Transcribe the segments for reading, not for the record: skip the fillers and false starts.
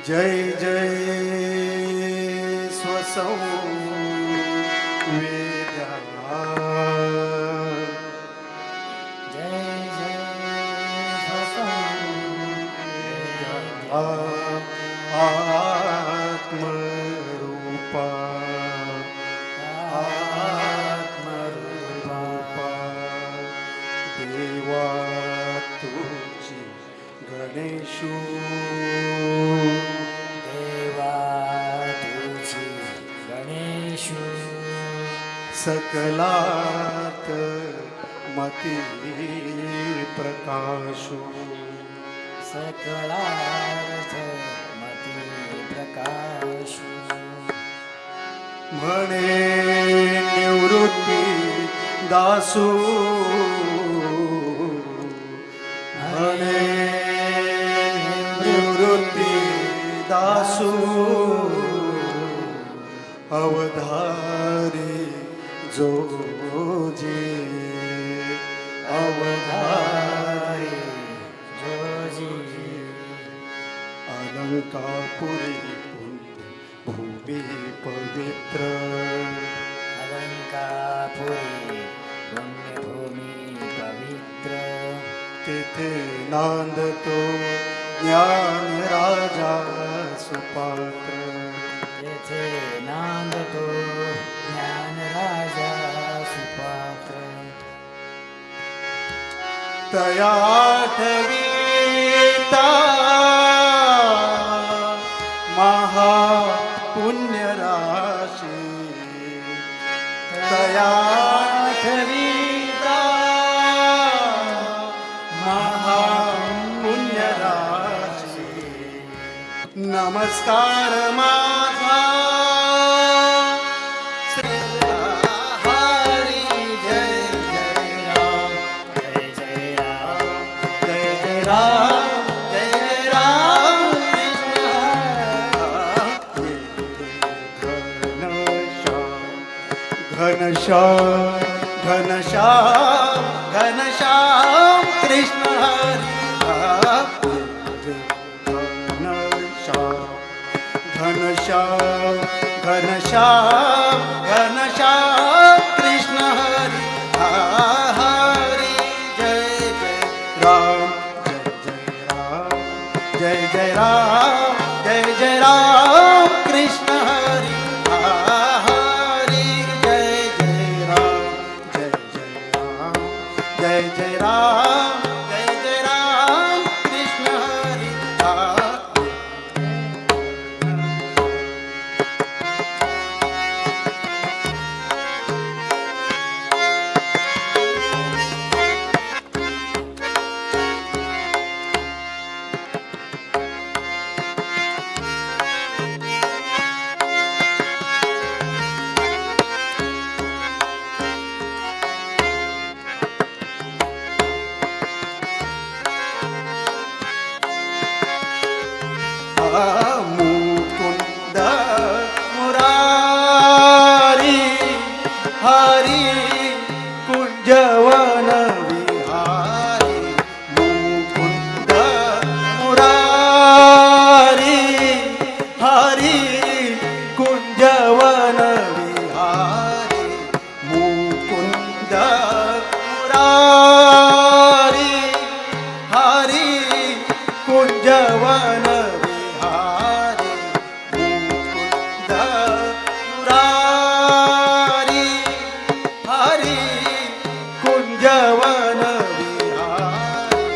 जय जय स्वसंवेद्या जय जय स्वसंवेद्या आत्मरूपा आत्मरूपा देवा तुझी गणेशू देवा तुझी गणेशू सकलात मती प्रकाशू सकलार्थ मती प्रकाशू म्हणे निवृत्ती दासू म्हणे निवृत्ती दासू अवधारी जोजी अवधारी जोजी अलंकापुरी भूमी पवित्र अलंकापुरी पुण्यभूमी पवित्र तेथे नांदतो ज्ञान राजा सुपात्र येथे नांदतो ज्ञान राजा सुपात्र तया ठवीता महापुण्यराशी तया ठवीता महापुण्यराशी नमस्कार माझा श्री हरी जय जय राम जय जय राम जय जय राम जय जय राम घनश्याम घनश्याम घनश्याम कृष्ण हरी घनश्याम घनश्याम घनश्याम कृष्ण हरी हरी जय जय राम जय जय राम जय जय राम कृष्ण हरी हरी जय जय राम जय जय राम जय जय राम कृष्ण हरी मुकुंद मुरारी हरी कुंजवन विहारी मुकुंद मुरारी हरी कुंजवन विहारी मुकुंद मुरारी हरी कुंजवन विहारी मुकुंद मुरारी हरी कुंजवन विहारी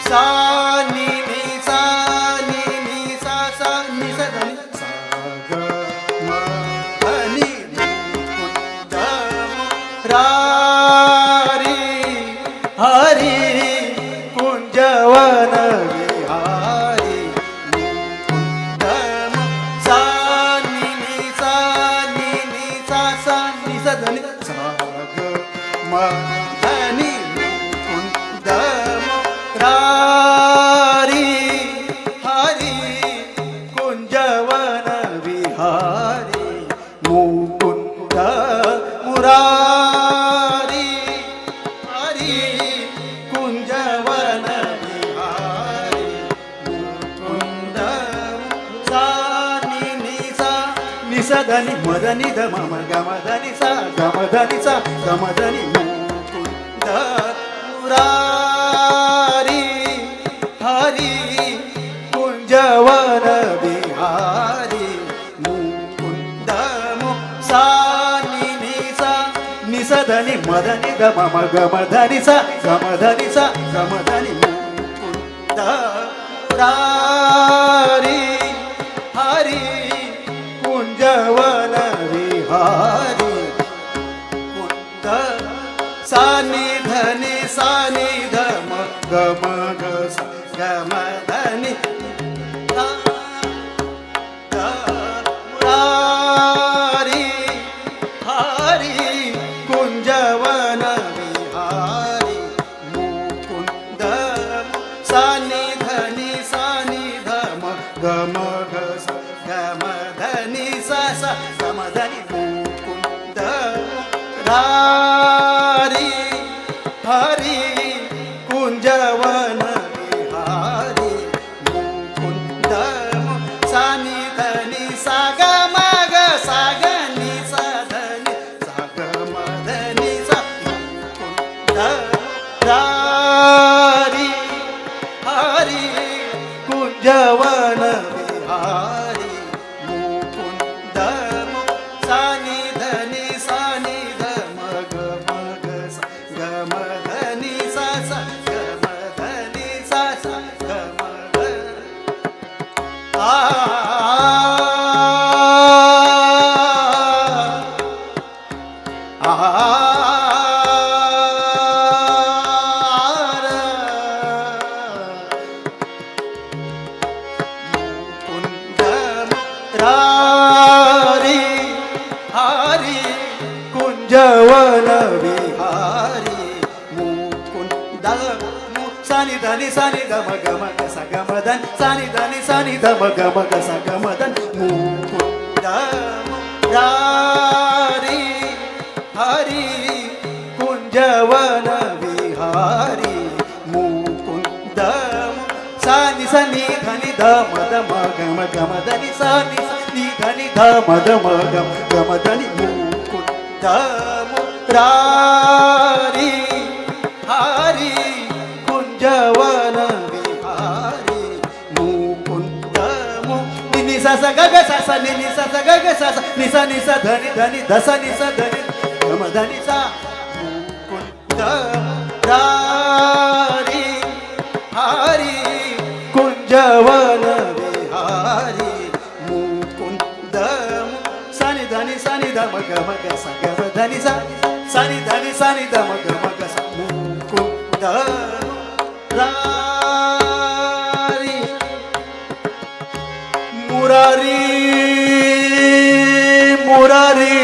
सा नि नि सा नि नि सा सा नि सा ध नि सा ग म ध नि मुकुंद मुरारी हरी कुंजवन विहारी मुकुंद सा नि नि सा नि नि सा सा नि सा ध नि सा ग म ध नि मुकुंद मुरारी हरी कुंजवन विहारी सा धनी मदनी ध मम गम धनी सा गम धनी सा गम धनी मुकुंद मुरारी हरी कुंजवन बिहारी मुकुंद सा नि सा धनी मदनी ध मम गम धनी सा गम धनी सा गम धनी मुकुंद मुरारी हरी कुंजवन विहारी कुंद सानि धनी सानि धम गम ग सा गम धनी मुरारी हरी कुंजवन विहारी मुकुंद सानि धनी सानि धम गम ग सा गम धनी सा सा गम धनी मुकुंद रारी हरी कुंजवन विहारी मुकुंद सानि धनी सा गम ग सा गनी सा धनी सा गम धनी सा मुकुंद रारी हरी कुंजवन विहारी मुकुंद सानि धनी सानि धम गम ग सा गम धनी सा सा गम धनी सा सा गम ग आ रारी हरी कुंजवन विहारी मुकुंद सानि धनी सानि धम गम ग सा गम धनी सानि धनी सानि धम गम ग सा गम धनी मुकुंद रारी हरी कुंजवन विहारी मुकुंद सानि सानि धनी धम धम गम गम धनी सानि सानि धनी धम धम गम गम धनी मुकुंद मुरारी हरी कुंजवन विहारी मुकुंद नि सा सा ग ग सा सा नि सा सा ग ग सा सा नि सा धनी धनी ध सा नि सा धनी गम धनी सा मुकुंद रारी हरी कुंजवन विहारी मुकुंद सानि धनी सानि धम गम ग सा गम धनी सा सानि धनी सानि धम गम ग सा मुकुंद रारी मुरारी मुरारी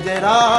जय राम